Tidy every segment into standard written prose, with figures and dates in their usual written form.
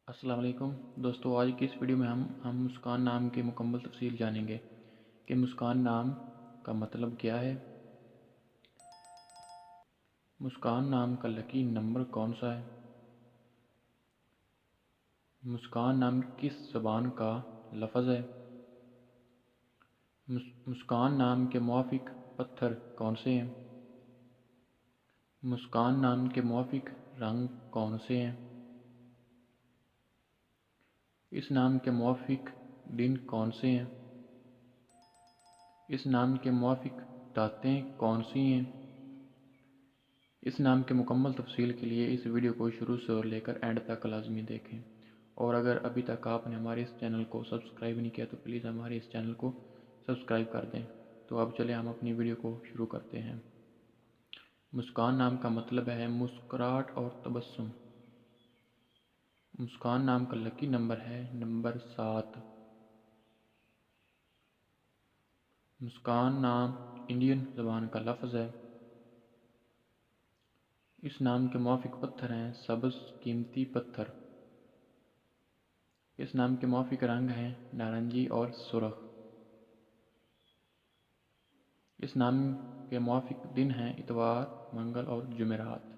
अस्सलाम वालेकुम दोस्तों, आज की इस वीडियो में हम मुस्कान नाम की मुकम्मल तफसील जानेंगे कि मुस्कान नाम का मतलब क्या है। मुस्कान नाम का लकी नंबर कौन सा है। मुस्कान नाम किस ज़बान का लफ्ज़ है। मुस्कान नाम के मुवाफिक पत्थर कौन से हैं। मुस्कान नाम के मुवाफिक रंग कौन से हैं। इस नाम के मुवाफिक दिन कौन से हैं। इस नाम के मुवाफिक दातें कौन सी हैं। इस नाम के मुकम्मल तफसील के लिए इस वीडियो को शुरू से लेकर एंड तक लाजमी देखें, और अगर अभी तक आपने हमारे इस चैनल को सब्सक्राइब नहीं किया तो प्लीज़ हमारे इस चैनल को सब्सक्राइब कर दें। तो अब चले हम अपनी वीडियो को शुरू करते हैं। मुस्कान नाम का मतलब है मुस्कुराहट और तबस्सुम। मुस्कान नाम का लकी नंबर है नंबर 7। मुस्कान नाम इंडियन ज़बान का लफ्ज़ है। इस नाम के मुवाफिक पत्थर हैं सब्ज़ कीमती पत्थर। इस नाम के मुवाफिक रंग हैं नारंगी और सुर्ख। इस नाम के मुवाफिक दिन हैं इतवार, मंगल और जुमेरात।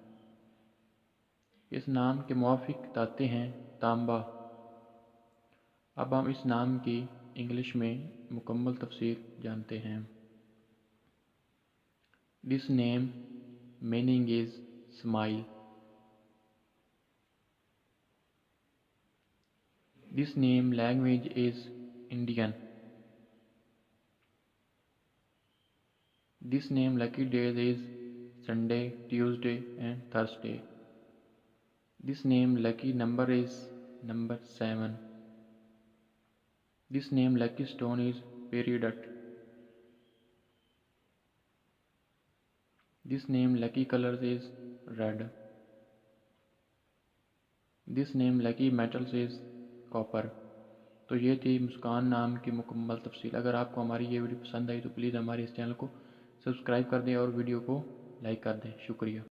इस नाम के मुवाफिक दातें हैं तांबा। अब हम इस नाम की इंग्लिश में मुकम्मल तफसीर जानते हैं। This name meaning is smile. This name language is Indian. This name lucky days is Sunday, Tuesday and Thursday. This name lucky number is number 7. This name lucky stone is peridot. This name lucky colors is red. This name lucky metals is copper. तो ये थी मुस्कान नाम की मुकम्मल तफसील। अगर आपको हमारी ये वीडियो पसंद आई तो प्लीज़ हमारे इस चैनल को सब्सक्राइब कर दें और वीडियो को लाइक कर दें। शुक्रिया।